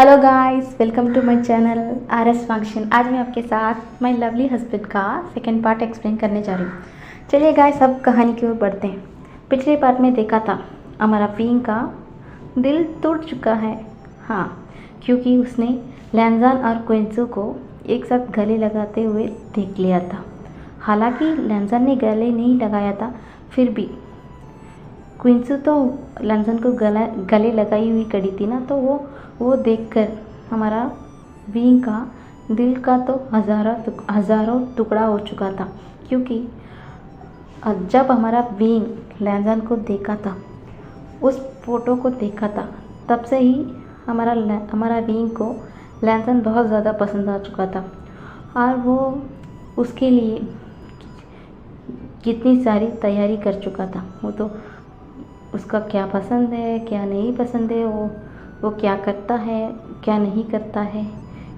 Hello guys, welcome to my channel RS function. आज मैं आपके साथ माय लवली हस्बैंड का सेकंड पार्ट एक्सप्लेन करने जा रही हूँ। चलिए गाइस, अब कहानी की ओर बढ़ते हैं। पिछले पार्ट में देखा था हमारा विंग का दिल टूट चुका है। हाँ, क्योंकि उसने लैंजान और क्विंसू को एक साथ गले लगाते हुए देख लिया था। हालांकि लैंजान ने गले नहीं लगाया था, फिर भी क्विंसू तो लैंजान को गले लगाई हुई खड़ी थी ना, तो वो देखकर हमारा विंग का दिल का तो हज़ारों टुकड़ा हो चुका था। क्योंकि जब हमारा विंग लैंजान को देखा था, उस फोटो को देखा था, तब से ही हमारा विंग को लैंजान बहुत ज़्यादा पसंद आ चुका था। और वो उसके लिए कितनी सारी तैयारी कर चुका था। वो तो उसका क्या पसंद है, क्या नहीं पसंद है, वो क्या करता है, क्या नहीं करता है,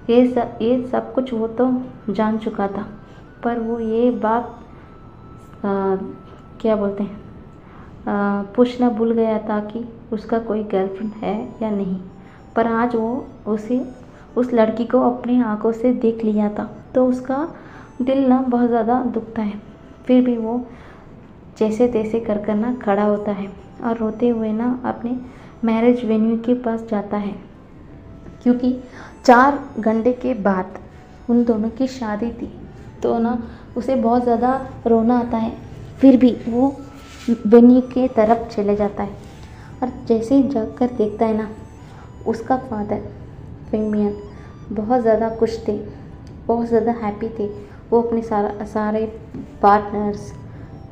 ये सब कुछ वो तो जान चुका था। पर वो ये बात क्या बोलते हैं, पूछना भूल गया था कि उसका कोई गर्लफ्रेंड है या नहीं। पर आज वो उस लड़की को अपनी आंखों से देख लिया था, तो उसका दिल ना बहुत ज़्यादा दुखता है। फिर भी वो जैसे तैसे कर ना खड़ा होता है और रोते हुए ना अपने मैरिज वेन्यू के पास जाता है। क्योंकि 4 घंटे के बाद उन दोनों की शादी थी, तो ना उसे बहुत ज़्यादा रोना आता है। फिर भी वो वेन्यू के तरफ चले जाता है और जैसे ही जाकर देखता है ना, उसका फादर फेमियन बहुत ज़्यादा खुश थे, बहुत ज़्यादा हैप्पी थे। वो अपने सारे पार्टनर्स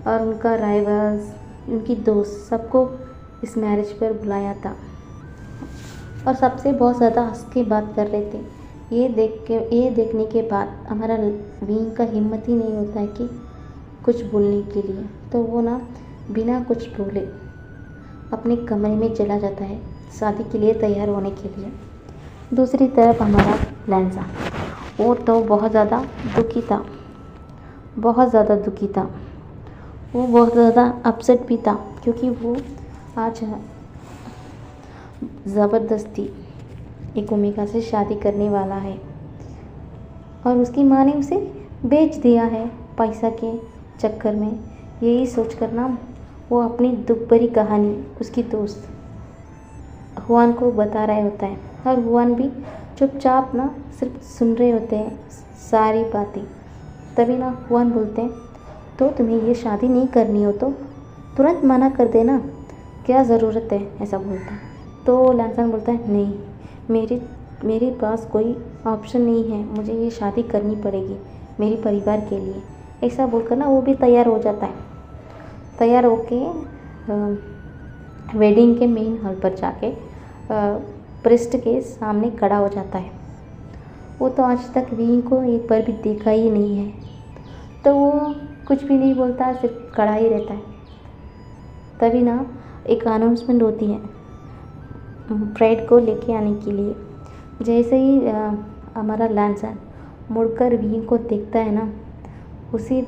और उनका राइवल्स, उनकी दोस्त, सबको इस मैरिज पर बुलाया था और सबसे बहुत ज़्यादा हंस के बात कर रहे थे। ये देखने के बाद हमारा विंग का हिम्मत ही नहीं होता है कि कुछ बोलने के लिए, तो वो ना बिना कुछ बोले अपने कमरे में चला जाता है शादी के लिए तैयार होने के लिए। दूसरी तरफ हमारा लैंजा, वो तो बहुत ज़्यादा दुखी था, बहुत ज़्यादा दुखी था। वो बहुत ज़्यादा अपसेट भी था, क्योंकि वो आज ज़बरदस्ती एक ओमेगा से शादी करने वाला है और उसकी माँ ने उसे बेच दिया है पैसा के चक्कर में। यही सोच कर ना वो अपनी दुख भरी कहानी उसकी दोस्त हुआन को बता रहा होता है, और हुआन भी चुपचाप ना सिर्फ सुन रहे होते हैं सारी बातें। तभी ना हुआन बोलते हैं, तो तुम्हें ये शादी नहीं करनी हो तो तुरंत मना कर देना, क्या ज़रूरत है, ऐसा बोलता है। तो लैंजान बोलता है, नहीं, मेरे पास कोई ऑप्शन नहीं है, मुझे ये शादी करनी पड़ेगी मेरे परिवार के लिए। ऐसा बोलकर ना वो भी तैयार हो जाता है। तैयार होके वेडिंग के मेन हॉल पर जाके प्रिस्ट के सामने खड़ा हो जाता है। वो तो आज तक विंग को एक बार भी देखा ही नहीं है, तो वो कुछ भी नहीं बोलता, सिर्फ खड़ा ही रहता है। तभी ना एक अनाउंसमेंट होती है ब्राइड को लेके आने के लिए। जैसे ही हमारा लैंजान मुड़कर विंग को देखता है ना, उसी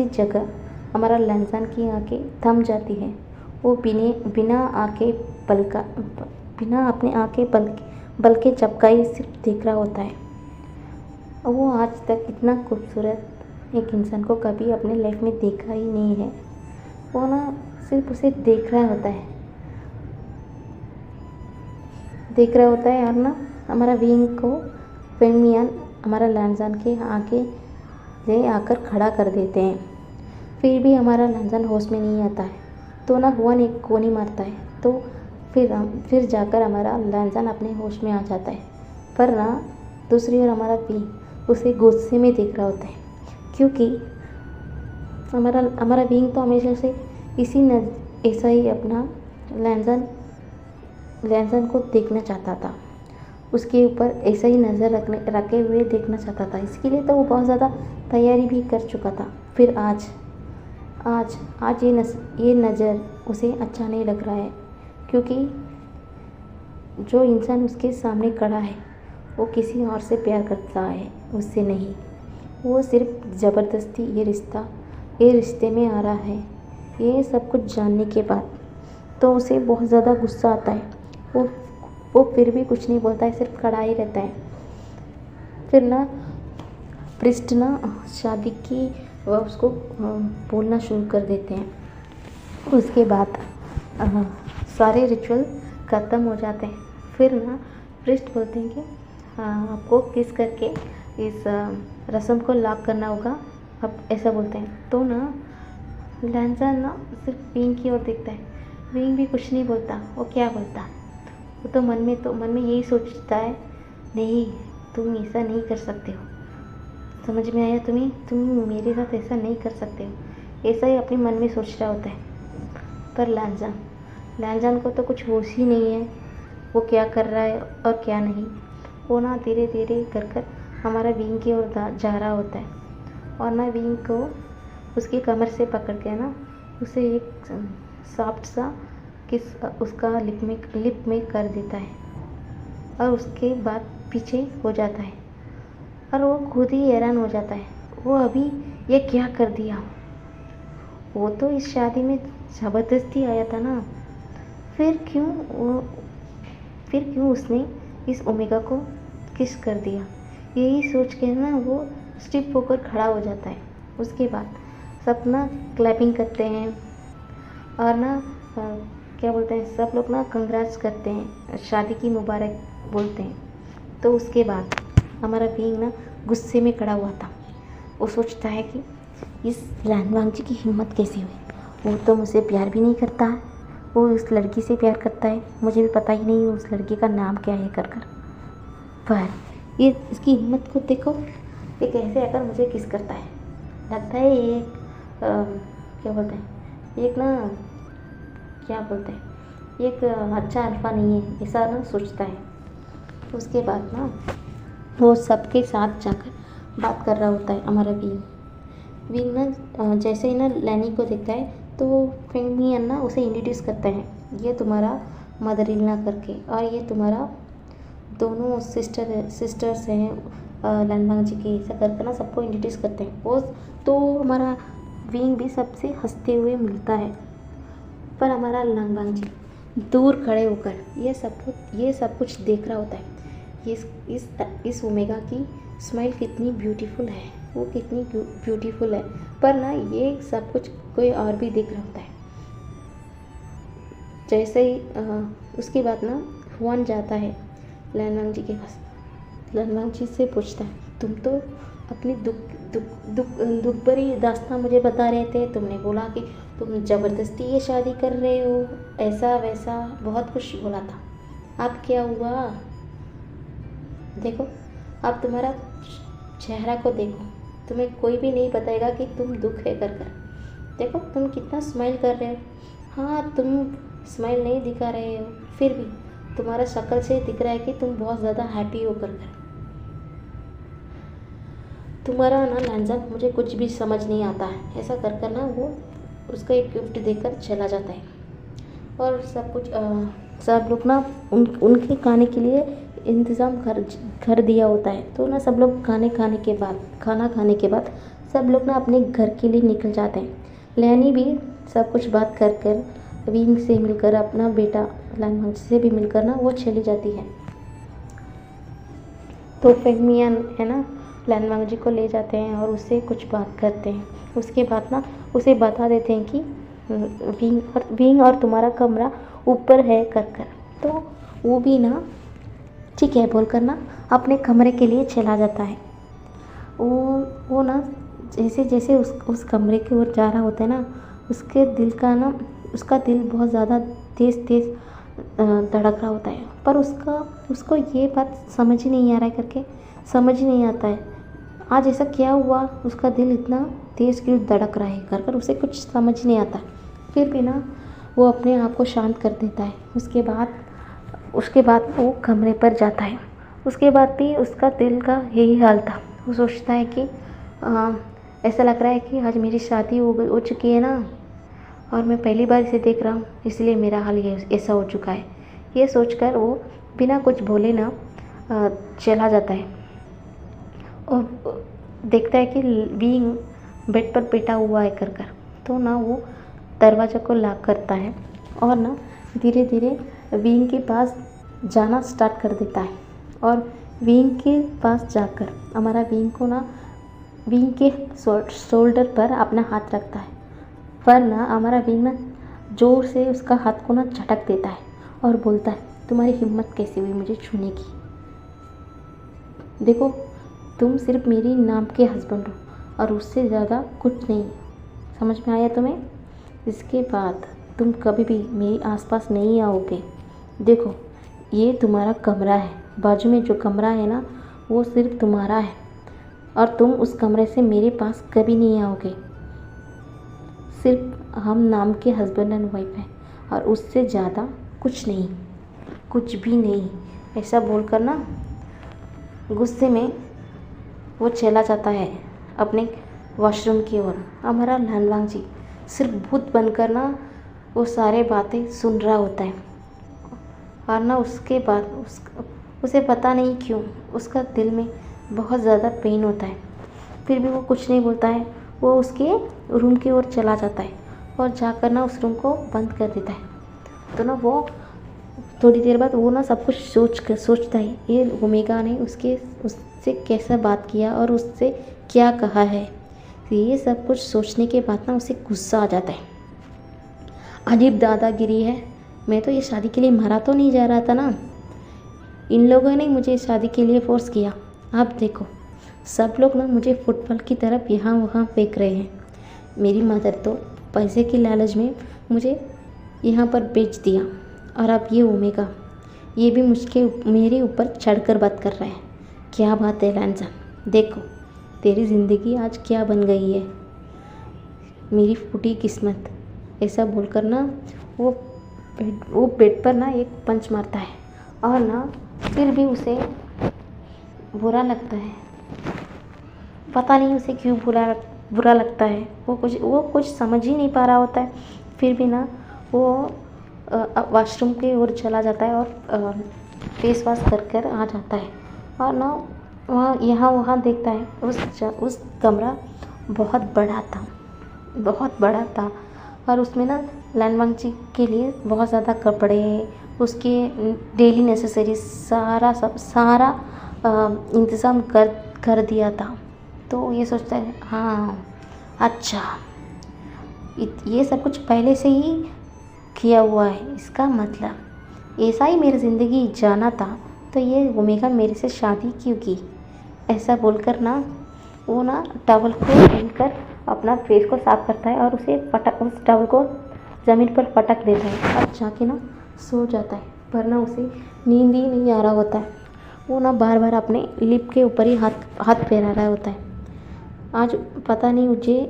जगह हमारा लैंजान की आंखें थम जाती है। वो बिना अपने आंखें बल के झपकाए सिर्फ देख रहा होता है। वो आज तक इतना खूबसूरत एक इंसान को कभी अपने लाइफ में देखा ही नहीं है। वो ना सिर्फ उसे देख रहा होता है और ना हमारा विंग को फेमियन हमारा लैंजान के आगे ले आकर खड़ा कर देते हैं। फिर भी हमारा लैंजान होश में नहीं आता है, तो ना हुआन एक गोली मारता है, तो फिर जाकर हमारा लैंजान अपने होश में आ जाता है। पर ना दूसरी ओर हमारा विंग उसे गुस्से में देख रहा होता है, क्योंकि हमारा विंग तो हमेशा से ऐसा ही अपना लैंजान को देखना चाहता था, उसके ऊपर ऐसा ही नज़र रखे हुए देखना चाहता था। इसके लिए तो वो बहुत ज़्यादा तैयारी भी कर चुका था। फिर आज ये नज़र उसे अच्छा नहीं लग रहा है, क्योंकि जो इंसान उसके सामने खड़ा है वो किसी और से प्यार करता है, उससे नहीं। वो सिर्फ ज़बरदस्ती ये रिश्ते में आ रहा है। ये सब कुछ जानने के बाद तो उसे बहुत ज़्यादा गुस्सा आता है। वो फिर भी कुछ नहीं बोलता है, सिर्फ खड़ा ही रहता है। फिर ना प्रिस्ट ना शादी की वह उसको बोलना शुरू कर देते हैं। उसके बाद सारे रिचुअल ख़त्म हो जाते हैं। फिर ना प्रिस्ट बोलते हैं कि आपको किस करके इस रस्म को लॉक करना होगा, अब ऐसा बोलते हैं। तो ना लैंजा ना सिर्फ विंग की ओर देखता है। विंग भी कुछ नहीं बोलता। वो क्या बोलता, वो तो मन में यही सोचता है, नहीं तुम ऐसा नहीं कर सकते हो, समझ में आया तुम्हें, तुम मेरे साथ ऐसा नहीं कर सकते हो, ऐसा ही अपने मन में सोच रहा होता है। पर लैंजान को तो कुछ होश ही नहीं है वो क्या कर रहा है और क्या नहीं। वो ना धीरे धीरे कर हमारा विंग की ओर जा रहा होता है और ना विंग को उसकी कमर से पकड़ के ना उसे एक सॉफ्ट सा किस उसका लिप में कर देता है और उसके बाद पीछे हो जाता है और वो खुद ही हैरान हो जाता है, वो अभी ये क्या कर दिया। वो तो इस शादी में ज़बरदस्ती आया था ना, फिर क्यों उसने इस ओमेगा को किस कर दिया। यही सोच के ना वो स्टिफ होकर खड़ा हो जाता है। उसके बाद सब ना क्लैपिंग करते हैं और ना क्या बोलते हैं, सब लोग ना कंग्रेट्स करते हैं, शादी की मुबारक बोलते हैं। तो उसके बाद हमारा बीइंग ना गुस्से में खड़ा हुआ था। वो सोचता है कि इस लैनवांग जी की हिम्मत कैसे हुई, वो तो मुझसे प्यार भी नहीं करता है, वो उस लड़की से प्यार करता है, मुझे भी पता ही नहीं उस लड़की का नाम क्या है कर पर ये इसकी हिम्मत को देखो, ये कैसे आकर मुझे किस करता है। लगता है ये क्या बोलते हैं, एक ना क्या बोलते हैं, एक अच्छा अल्फा नहीं है, ऐसा ना सोचता है। उसके बाद ना वो सबके साथ जाकर बात कर रहा होता है हमारा विंग ना जैसे ही ना लैनी को देखता है तो फेंगमियन ना उसे इंट्रोड्यूस करता है, ये तुम्हारा मदर इन लॉ करके, और ये तुम्हारा दोनों सिस्टर्स हैं लैनवांग जी के, ऐसा करके ना सबको इंट्रोड्यूस करते हैं। वो तो हमारा विंग भी सबसे हंसते हुए मिलता है, पर हमारा लैनवांग जी दूर खड़े होकर ये सब कुछ देख रहा होता है। इस ओमेगा की स्माइल कितनी ब्यूटीफुल है, वो कितनी ब्यूटीफुल है, पर ना ये सब कुछ कोई और भी देख रहा होता है। जैसे ही उसके बाद ना हुआन जाता है लैनवांग जी के पास। लैनवांग जी से पूछता है, तुम तो अपनी दुख भरी दास्तां मुझे बता रहे थे, तुमने बोला कि तुम ज़बरदस्ती ये शादी कर रहे हो, ऐसा वैसा बहुत कुछ बोला था, अब क्या हुआ। देखो अब तुम्हारा चेहरा को देखो, तुम्हें कोई भी नहीं बताएगा कि तुम दुख है कर देखो तुम कितना स्माइल कर रहे हो। हाँ तुम स्माइल नहीं दिखा रहे हो, फिर भी तुम्हारा शक्ल से दिख रहा है कि तुम बहुत ज़्यादा हैप्पी हो कर तुम्हारा ना लैंजा मुझे कुछ भी समझ नहीं आता है, ऐसा कर ना वो उसका एक गिफ्ट देकर चला जाता है। और सब लोग ना उनके खाने के लिए इंतज़ाम कर दिया होता है। तो ना सब लोग खाना खाने के बाद सब लोग ना अपने घर के लिए निकल जाते हैं। लैनी भी सब कुछ बात कर विंग से मिलकर, अपना बेटा लैनवांग से भी मिलकर ना वो चली जाती है। तो फेंगमियन है ना लैनवांग जी को ले जाते हैं और उससे कुछ बात करते हैं। उसके बाद ना उसे बता देते हैं कि विंग और तुम्हारा कमरा ऊपर है कर तो वो भी ना ठीक है बोलकर ना अपने कमरे के लिए चला जाता है। वो ना जैसे उस कमरे की ओर जा रहा होता है ना, उसका दिल बहुत ज़्यादा तेज़ धड़क रहा होता है, पर उसको ये बात समझ ही नहीं आ रहा है करके समझ ही नहीं आता है आज ऐसा क्या हुआ, उसका दिल इतना तेज़ क्यों धड़क रहा है कर उसे कुछ समझ नहीं आता। फिर भी ना वो अपने आप को शांत कर देता है। उसके बाद वो कमरे पर जाता है। उसके बाद भी उसका दिल का यही हाल था। वो सोचता है कि ऐसा लग रहा है कि आज मेरी शादी हो चुकी है ना, और मैं पहली बार इसे देख रहा हूँ, इसलिए मेरा हाल ये ऐसा हो चुका है। ये सोचकर वो बिना कुछ बोले ना चला जाता है और देखता है कि विंग बेड पर बैठा हुआ है कर तो ना वो दरवाज़ा को लॉक करता है और ना धीरे धीरे विंग के पास जाना स्टार्ट कर देता है और विंग के पास जाकर हमारा विंग को ना विंग के शोल्डर पर अपना हाथ रखता है। पर ना हमारा विंग ना ज़ोर से उसका हाथ को ना झटक देता है और बोलता है, तुम्हारी हिम्मत कैसे हुई मुझे छूने की? देखो, तुम सिर्फ मेरी नाम के हस्बैंड हो और उससे ज़्यादा कुछ नहीं। समझ में आया तुम्हें? इसके बाद तुम कभी भी मेरे आसपास नहीं आओगे। देखो, ये तुम्हारा कमरा है, बाजू में जो कमरा है ना वो सिर्फ तुम्हारा है और तुम उस कमरे से मेरे पास कभी नहीं आओगे। सिर्फ हम नाम के हस्बैंड एंड वाइफ हैं और उससे ज़्यादा कुछ नहीं, कुछ भी नहीं। ऐसा बोलकर ना गुस्से में वो चला जाता है अपने वॉशरूम की ओर। हमारा लानवांग जी सिर्फ भूत बनकर ना वो सारे बातें सुन रहा होता है और ना उसके बाद उसे पता नहीं क्यों उसका दिल में बहुत ज़्यादा पेन होता है। फिर भी वो कुछ नहीं बोलता है। वो उसके रूम की ओर चला जाता है और जाकर ना उस रूम को बंद कर देता है। तो ना वो थोड़ी देर बाद वो ना सब कुछ सोचता है, ये ओमेगा ने उससे कैसा बात किया और उससे क्या कहा है। ये सब कुछ सोचने के बाद ना उसे गुस्सा आ जाता है। अजीब दादागिरी है। मैं तो ये शादी के लिए मरा तो नहीं जा रहा था ना। इन लोगों ने मुझे शादी के लिए फोर्स किया। आप देखो, सब लोग ना मुझे फुटबॉल की तरफ यहाँ वहाँ फेंक रहे हैं। मेरी मदर तो पैसे की लालच में मुझे यहाँ पर बेच दिया और अब ये ओमेगा, ये भी मेरे ऊपर चढ़कर बात कर रहा है। क्या बात है लैंसन, देखो तेरी ज़िंदगी आज क्या बन गई है, मेरी फूटी किस्मत। ऐसा बोलकर ना वो बेड पर ना एक पंच मारता है और ना फिर भी उसे बुरा लगता है। पता नहीं उसे क्यों बुरा लगता है। वो कुछ समझ ही नहीं पा रहा होता है। फिर भी ना वो वॉशरूम की ओर चला जाता है और फेस वॉश कर आ जाता है और ना वहाँ यहाँ वहाँ देखता है उस कमरा बहुत बड़ा था और उसमें ना लानवांग जी के लिए बहुत ज़्यादा कपड़े, उसके डेली नेसेसरी सारा इंतज़ाम कर दिया था। तो ये सोचता है, हाँ अच्छा, ये सब कुछ पहले से ही किया हुआ है। इसका मतलब ऐसा ही मेरी ज़िंदगी जाना था तो ये ओमेगा मेरे से शादी क्यों की? ऐसा बोलकर ना वो ना टॉवल को लेकर अपना फेस को साफ करता है और उस टॉवल को ज़मीन पर पटक देता है और जाके ना सो जाता है। पर ना उसे नींद ही नहीं आ रहा होता है। वो ना बार बार अपने लिप के ऊपर ही हाथ फेरा रहा होता है। आज पता नहीं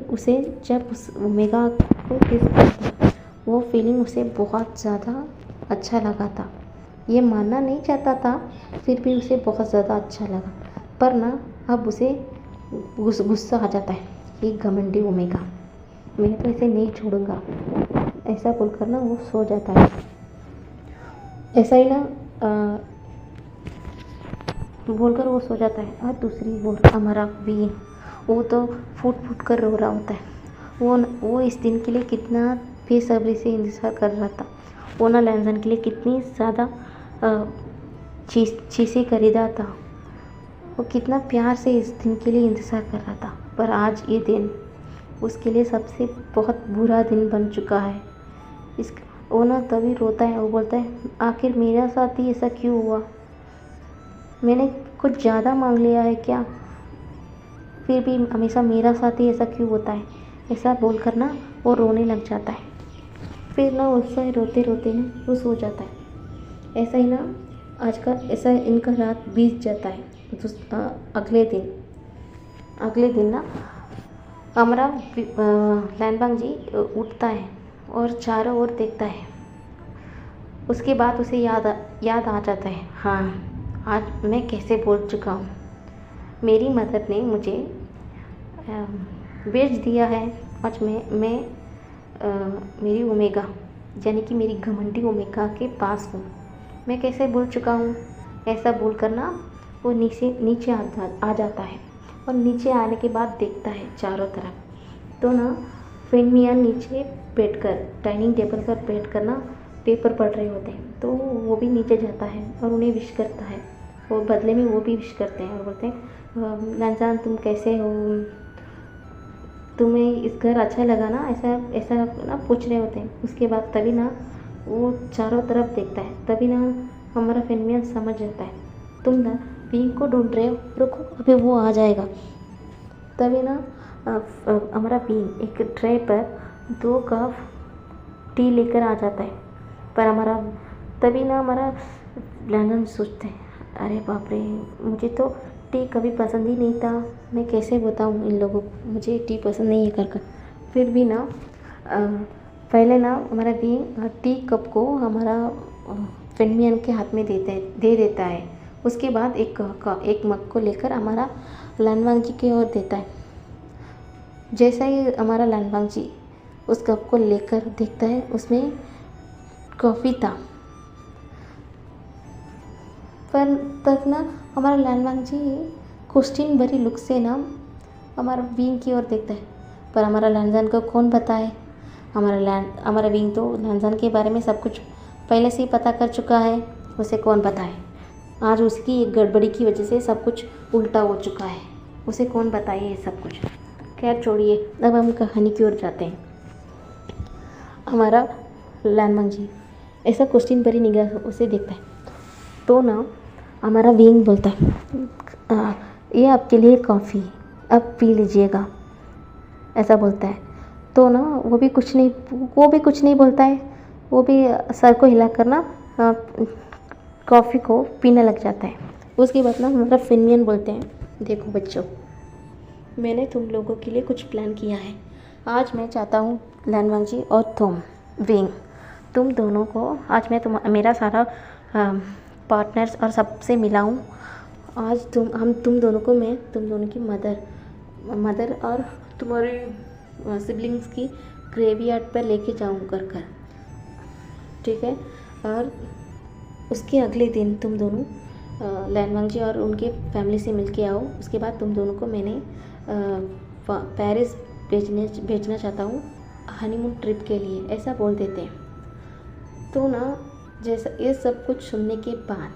उसे जब उस ओमेगा को किस करता, वो फीलिंग उसे बहुत ज़्यादा अच्छा लगा था। ये मानना नहीं चाहता था, फिर भी उसे बहुत ज़्यादा अच्छा लगा। पर ना अब उसे गुस्सा आ जाता है, ये घमंडी ओमेगा, मैं तो इसे नहीं छोड़ूंगा। ऐसा बोलकर ना वो सो जाता है। ऐसा ही ना बोलकर वो सो जाता है और दूसरी ओर हमारा वीन, वो तो फूट कर रो रहा होता है। वो इस दिन के लिए कितना बेसब्री से इंतज़ार कर रहा था। वो ना लैंसन के लिए कितनी ज़्यादा चीज़ें खरीदा था। वो कितना प्यार से इस दिन के लिए इंतज़ार कर रहा था। पर आज ये दिन उसके लिए सबसे बहुत बुरा दिन बन चुका है। वो ना तभी रोता है। वो बोलता है, आखिर मेरा साथ ही ऐसा क्यों हुआ? मैंने कुछ ज़्यादा मांग लिया है क्या? फिर भी हमेशा मेरा साथ ही ऐसा क्यों होता है? ऐसा बोलकर ना वो रोने लग जाता है। फिर ना उससे रोते रोते ना वो सो जाता है। ऐसा ही ना आज का ऐसा इनका रात बीत जाता है। अगले दिन ना हमारा लानबांग जी उठता है और चारों ओर देखता है। उसके बाद उसे याद आ जाता है, हाँ आज मैं कैसे बोल चुका हूँ। मेरी मदर ने मुझे बेच दिया है। आज मैं मेरी ओमेगा यानी कि मेरी घमंडी ओमेगा के पास हूँ। मैं कैसे भूल चुका हूँ? ऐसा बोलकर ना वो नीचे आ जाता है और नीचे आने के बाद देखता है चारों तरफ। तो ना फेन मियाँ नीचे बैठकर डाइनिंग टेबल पर बैठकर ना पेपर पढ़ रहे होते हैं, तो वो भी नीचे जाता है और उन्हें विश करता है। और बदले में वो भी विश करते हैं और बोलते हैं लांजान तुम कैसे हो, तुम्हें इस घर अच्छा लगा ना, ऐसा ऐसा ना पूछ रहे होते हैं। उसके बाद तभी ना वो चारों तरफ देखता है, तभी ना हमारा फेनमियन समझ जाता है तुम ना बींग को ढूंढ रहे हो, रुको अभी वो आ जाएगा। तभी ना हमारा बींग एक ट्रे पर 2 कप टी लेकर आ जाता है। पर हमारा तभी ना हमारा लैंडन सोचते हैं अरे बाप रे, मुझे तो टी कभी पसंद ही नहीं था, मैं कैसे बताऊँ इन लोगों को मुझे टी पसंद नहीं है कर। फिर भी ना पहले ना हमारा भी टी कप को हमारा फेनमियन के हाथ में दे देता है। उसके बाद एक मग को लेकर हमारा लानवांग जी की ओर देता है। जैसा ही हमारा लानवांग जी उस कप को लेकर देखता है, उसमें कॉफ़ी था। पर तब ना हमारा लानवांग जी क्वेश्चन भरी लुक से ना हमारा बींग की ओर देखता है। पर हमारा लानजान को कौन बताए, हमारा बींग तो लानजान के बारे में सब कुछ पहले से ही पता कर चुका है, उसे कौन बताए। आज उसकी एक गड़बड़ी की वजह से सब कुछ उल्टा हो चुका है, उसे कौन बताए ये सब कुछ। खैर छोड़िए, अब हम कहानी की ओर जाते हैं। हमारा लानवांग जी ऐसा क्वेश्चन भरी निगाह उसे देखता है, तो ना हमारा बींग बोलता है ये आपके लिए कॉफ़ी, अब पी लीजिएगा, ऐसा बोलता है। तो ना वो भी कुछ नहीं बोलता है, वो भी सर को हिलाकर ना कॉफ़ी को पीने लग जाता है। उसके बाद ना हमारा फेनमियन बोलते हैं देखो बच्चों, मैंने तुम लोगों के लिए कुछ प्लान किया है। आज मैं चाहता हूँ लानवांग जी और बींग तुम दोनों को आज मैं मेरा सारा पार्टनर्स और सबसे मिलाऊं। आज तुम दोनों को मैं तुम दोनों की मदर और तुम्हारी सिबलिंग्स की ग्रेवयार्ड पर लेके जाऊं कर ठीक है। और उसके अगले दिन तुम दोनों लानवांग जी और उनके फैमिली से मिल के आओ। उसके बाद तुम दोनों को मैंने पेरिस भेजना चाहता हूँ हनीमून ट्रिप के लिए, ऐसा बोल देते हैं। तो ना जैसा ये सब कुछ सुनने के बाद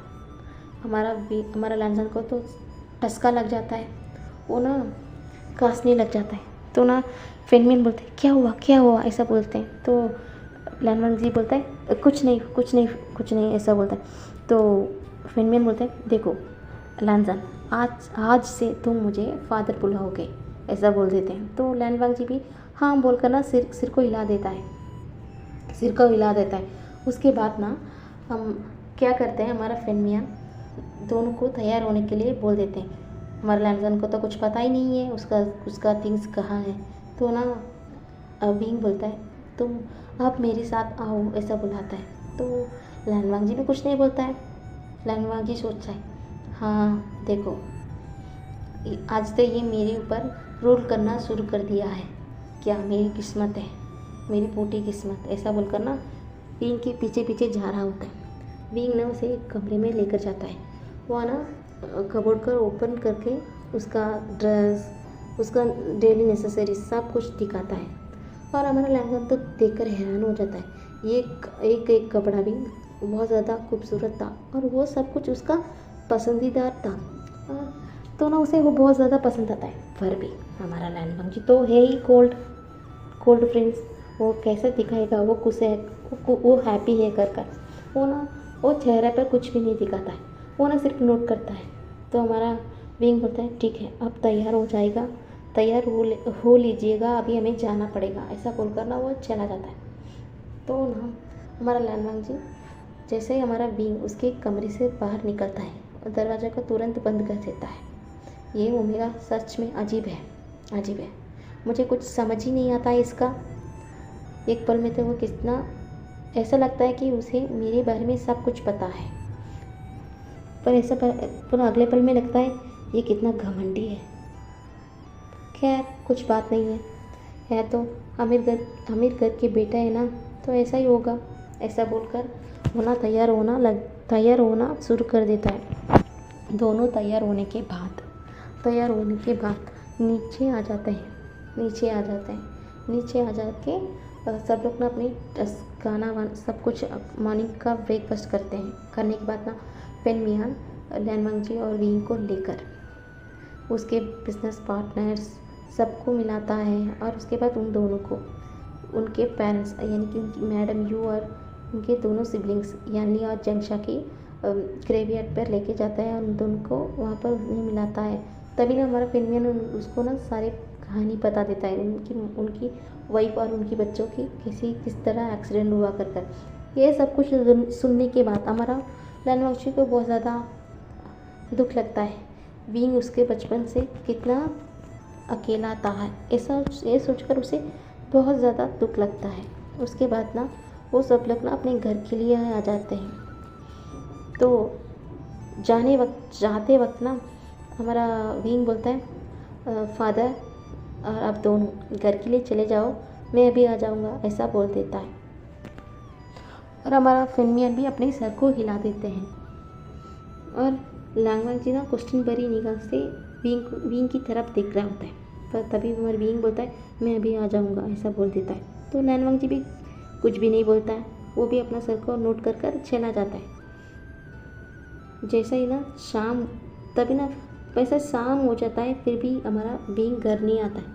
हमारा लानजान को तो टसका लग जाता है, वो ना कांसने लग जाता है। तो ना फेनमियन बोलते हैं क्या हुआ ऐसा बोलते हैं। तो लानवांग जी बोलता है कुछ नहीं ऐसा बोलता है। तो फेनमियन बोलते हैं देखो लानजान, आज से तुम मुझे फादर बुलाओगे, ऐसा बोल देते हैं। तो लानवांग जी भी हाँ बोलकर ना सिर को हिला देता है। उसके बाद ना हम क्या करते हैं, हमारा फेनमियन दोनों को तैयार होने के लिए बोल देते हैं। हमारे लानजान को तो कुछ पता ही नहीं है उसका थिंग्स कहाँ है। तो ना बींग बोलता है तुम आप मेरे साथ आओ, ऐसा बुलाता है। तो लानवांग जी भी कुछ नहीं बोलता है। लानवांग जी सोचता है हाँ देखो आज से ये मेरे ऊपर रूल करना शुरू कर दिया है, क्या मेरी किस्मत है, मेरी फूटी किस्मत, ऐसा बोलकर ना बींग के पीछे जा रहा होता है। बींग ना उसे एक कमरे में लेकर जाता है। वहाँ ना कबोर्ड को ओपन करके उसका ड्रेस, उसका डेली नेसेसरी सब कुछ दिखाता है। और हमारा लानजान तो देखकर हैरान हो जाता है। ये एक कपड़ा भी बहुत ज़्यादा खूबसूरत था और वो सब कुछ उसका पसंदीदा था। तो ना उसे वो बहुत ज़्यादा पसंद आता है। पर भी हमारा लानवांग जी तो है ही कोल्ड फ्रेंड्स, वो कैसे दिखाएगा वो खुश है, वो हैप्पी है कर वो चेहरे पर कुछ भी नहीं दिखाता है, वो ना सिर्फ नोट करता है। तो हमारा बींग बोलता है ठीक है अब तैयार हो लीजिएगा, अभी हमें जाना पड़ेगा, ऐसा बोलकर ना वो चला जाता है। तो ना हमारा लानवांग जी जैसे ही हमारा बींग उसके कमरे से बाहर निकलता है और दरवाज़ा को तुरंत बंद कर देता है। ये ओमेगा सच में अजीब है, मुझे कुछ समझ ही नहीं आता है इसका। एक पल में तो वो कितना ऐसा लगता है कि उसे मेरे बारे में सब कुछ पता है, पर अगले पल में लगता है ये कितना घमंडी है। खैर कुछ बात नहीं है तो अमीर घर के बेटा है ना, तो ऐसा ही होगा, ऐसा बोलकर वो ना तैयार होना शुरू कर देता है। दोनों तैयार होने के बाद नीचे आ जाते हैं। नीचे आ जाके सब लोग ना अपनी खाना वाना सब कुछ मॉर्निंग का ब्रेकफास्ट करते हैं। करने के बाद ना फेन मियान लैन वांगजी और विंग को लेकर उसके बिजनेस पार्टनर्स सबको मिलाता है, और उसके बाद उन दोनों को उनके पेरेंट्स यानी कि उनकी मैडम यू और उनके दोनों सिबलिंग्स यानी और जंगशा की ग्रेवयार्ड पर लेके जाता है और उन दोनों को वहाँ पर उन्हें मिलाता है। तभी ना हमारा फिल्मियन उसको ना सारी कहानी बता देता है उनकी वाइफ और उनकी बच्चों की किस तरह एक्सीडेंट हुआ कर। ये सब कुछ सुनने के बाद हमारा लैन वांगजी को बहुत ज़्यादा दुख लगता है। विंग उसके बचपन से कितना अकेला था, ऐसा ये सोचकर उसे बहुत ज़्यादा दुख लगता है। उसके बाद ना वो सब लोग ना अपने घर के लिए आ जाते हैं। तो जाते वक्त ना हमारा विंग बोलता है फादर और आप दोनों घर के लिए चले जाओ, मैं अभी आ जाऊँगा, ऐसा बोल देता है। और हमारा फिल्मियन भी अपने सर को हिला देते हैं। और लैंग वांगजी ना क्वेश्चन भरी निगाह से विंग की तरफ देख रहा होता है, पर तभी हमारा विंग बोलता है मैं अभी आ जाऊँगा, ऐसा बोल देता है। तो लैन वांगजी भी कुछ भी नहीं बोलता है, वो भी अपना सर को नोट कर चला जाता है। जैसा ही ना शाम तभी ना वैसा शाम हो जाता है, फिर भी हमारा विंग घर नहीं आता है।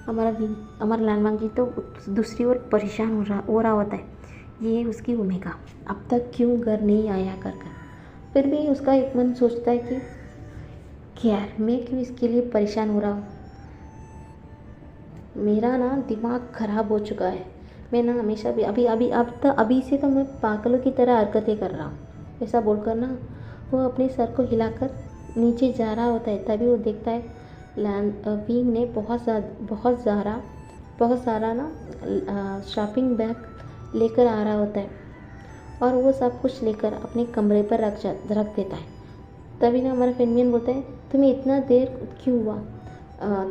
हमारा लैन वांगजी तो दूसरी ओर परेशान हो रहा होता है, ये उसकी ओमेगा अब तक क्यों घर नहीं आया कर। फिर भी उसका एक मन सोचता है कि यार मैं क्यों इसके लिए परेशान हो रहा हूँ, मेरा ना दिमाग ख़राब हो चुका है, मैं ना हमेशा भी अभी से तो मैं पागलों की तरह हरकतें कर रहा हूँ। ऐसा बोलकर ना वो अपने सर को हिलाकर नीचे जा रहा होता है। तभी वो देखता है विंग ने बहुत सारा ना शॉपिंग बैग लेकर आ रहा होता है, और वो सब कुछ लेकर अपने कमरे पर रख देता है। तभी ना हमारा फिल्मियन बोलता है तुम्हें इतना देर क्यों हुआ।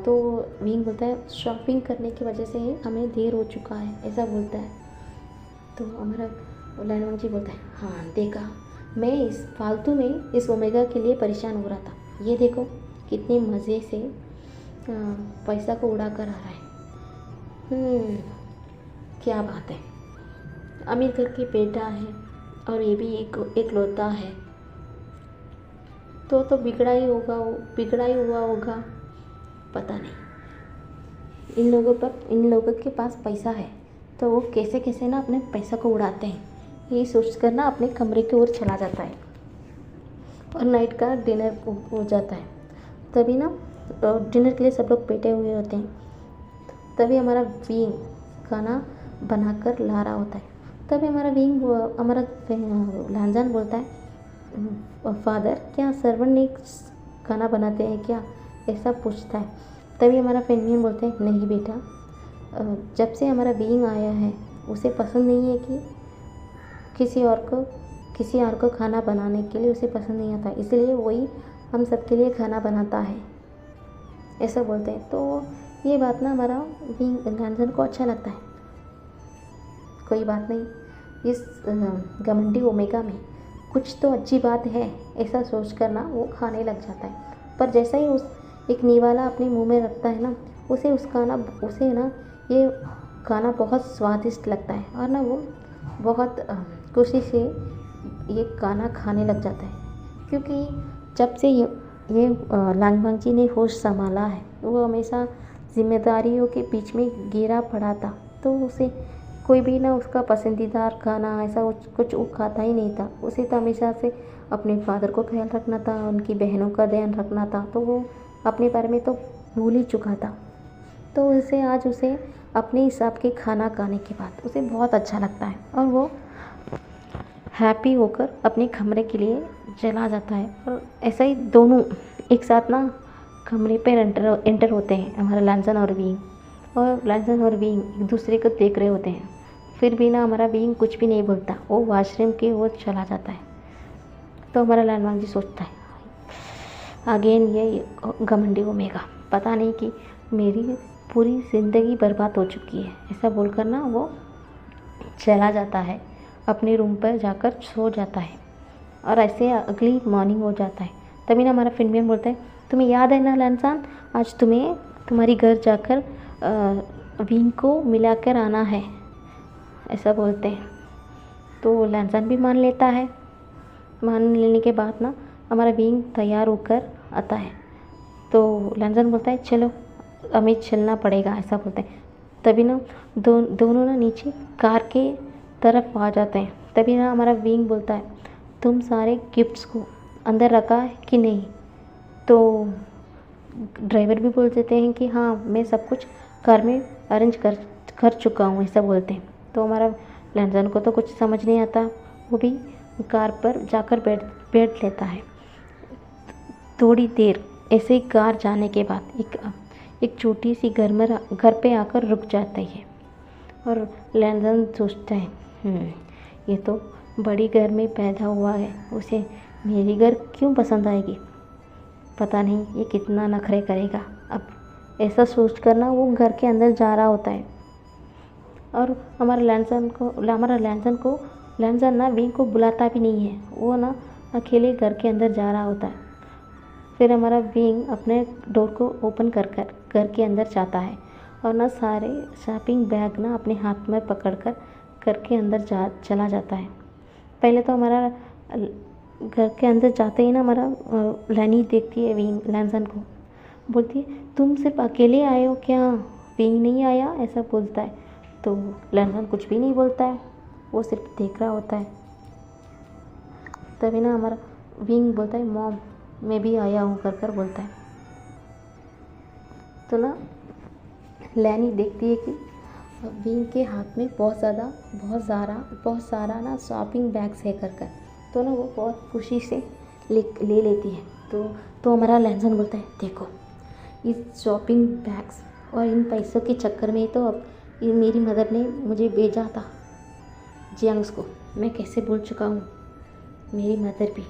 तो विंग बोलता है शॉपिंग करने की वजह से ही हमें देर हो चुका है, ऐसा बोलता है। तो हमारा लैन वांगजी बोलता है हाँ देखा, मैं इस फालतू में इस ओमेगा के लिए परेशान हो रहा था, ये देखो कितने मज़े से पैसा को उड़ा कर आ रहा है। क्या बात है, अमीर घर के बेटा है और ये भी एक लौता है, तो बिगड़ा ही हुआ होगा, पता नहीं। इन लोगों के पास पैसा है तो वो कैसे ना अपने पैसा को उड़ाते हैं, ये सोच कर ना अपने कमरे की ओर चला जाता है। और नाइट का डिनर हो जाता है। तभी ना डिनर के लिए सब लोग बैठे हुए होते हैं। तभी हमारा विंग खाना बनाकर ला रहा होता है। तभी हमारा लांजान बोलता है फादर क्या सर्वेंट नहीं खाना बनाते हैं क्या, ऐसा पूछता है। तभी हमारा फिल्मियन बोलते हैं नहीं बेटा, जब से हमारा विंग आया है उसे पसंद नहीं है कि किसी और को खाना बनाने के लिए उसे पसंद नहीं आता, इसलिए वही हम सबके लिए खाना बनाता है, ऐसा बोलते हैं। तो ये बात ना हमारा विंग लांजान को अच्छा लगता है। कोई बात नहीं, इस घमंडी ओमेगा में कुछ तो अच्छी बात है, ऐसा सोचकर ना वो खाने लग जाता है। पर जैसा ही उस एक निवाला अपने मुंह में रखता है ना, उसे ना ये खाना बहुत स्वादिष्ट लगता है, और ना वो बहुत खुशी से ये खाना खाने लग जाता है। क्योंकि जब से ये लैंग वांगजी ने होश संभाला है, वो हमेशा जिम्मेदारियों के बीच में गिरा पड़ा था, तो उसे कोई भी ना उसका पसंदीदा खाना ऐसा कुछ वो खाता ही नहीं था। उसे तो हमेशा से अपने फादर को ख्याल रखना था, उनकी बहनों का ध्यान रखना था, तो वो अपने बारे में तो भूल ही चुका था। तो उसे अपने हिसाब के खाना खाने के बाद उसे बहुत अच्छा लगता है, और वो हैप्पी होकर अपने कमरे के लिए चला जाता है। और ऐसा ही दोनों एक साथ ना कमरे पर एंटर होते हैं, हमारा लांजान और विंग एक दूसरे को देख रहे होते हैं। फिर भी ना हमारा विंग कुछ भी नहीं बोलता, वो वॉशरूम की ओर चला जाता है। तो हमारा लैन वांगजी सोचता है अगेन ये घमंडी ओमेगा, पता नहीं कि मेरी पूरी ज़िंदगी बर्बाद हो चुकी है, ऐसा बोलकर ना वो चला जाता है, अपने रूम पर जाकर सो जाता है। और ऐसे अगली मॉर्निंग हो जाता है। तभी ना हमारा फिल्मियन बोलता है तुम्हें याद है ना लांजान, आज तुम्हें तुम्हारी घर जाकर विंग को मिलाकर आना है, ऐसा बोलते हैं। तो लैंसन भी मान लेता है। मान लेने के बाद ना हमारा विंग तैयार होकर आता है। तो लैंसन बोलता है चलो हमें चलना पड़ेगा, ऐसा बोलते हैं। तभी ना दोनों ना नीचे कार के तरफ आ जाते हैं। तभी ना हमारा विंग बोलता है तुम सारे गिफ्ट्स को अंदर रखा है कि नहीं। तो ड्राइवर भी बोल देते हैं कि हाँ मैं सब कुछ कार में अरेंज कर चुका हूँ, ऐसा बोलते हैं। तो हमारा लैंसन को तो कुछ समझ नहीं आता, वो भी कार पर जाकर बैठ लेता है। थोड़ी देर ऐसे ही कार जाने के बाद एक छोटी सी घर पे आकर रुक जाती है। और लैंसन सोचता है ये तो बड़ी घर में पैदा हुआ है, उसे मेरी घर क्यों पसंद आएगी, पता नहीं ये कितना नखरे करेगा। अब ऐसा सोच कर ना वो घर के अंदर जा रहा होता है। और हमारा लैंसन ना विंग को बुलाता भी नहीं है, वो ना अकेले घर के अंदर जा रहा होता है। फिर हमारा विंग अपने डोर को ओपन कर घर के अंदर जाता है और ना सारे शॉपिंग बैग ना अपने हाथ में पकड़कर घर के अंदर चला जाता है। पहले तो हमारा घर के अंदर जाते ही ना हमारा लैनी देखती है विंग लैंसन को, बोलती है तुम सिर्फ अकेले आए हो क्या, विंग नहीं आया, ऐसा बोलता है। तो लैंसन कुछ भी नहीं बोलता है, वो सिर्फ देख रहा होता है। तभी ना हमारा विंग बोलता है मॉम मैं भी आया हूँ कर बोलता है। तो ना लैनी देखती है कि विंग के हाथ में बहुत सारा ना शॉपिंग बैग्स है कर। तो ना वो बहुत खुशी से ले लेती है। तो हमारा लैंसन बोलता है देखो इस शॉपिंग बैग्स और इन पैसों के चक्कर में तो अब ये मेरी मदर ने मुझे भेजा था जियांग्स को, मैं कैसे भूल चुका हूँ। मेरी मदर भी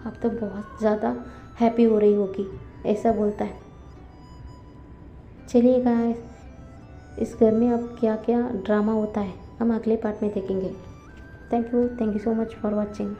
अब तो बहुत ज़्यादा हैप्पी हो रही होगी, ऐसा बोलता है। चलिए गाइस, इस घर में अब क्या क्या ड्रामा होता है हम अगले पार्ट में देखेंगे। Thank you so much for watching.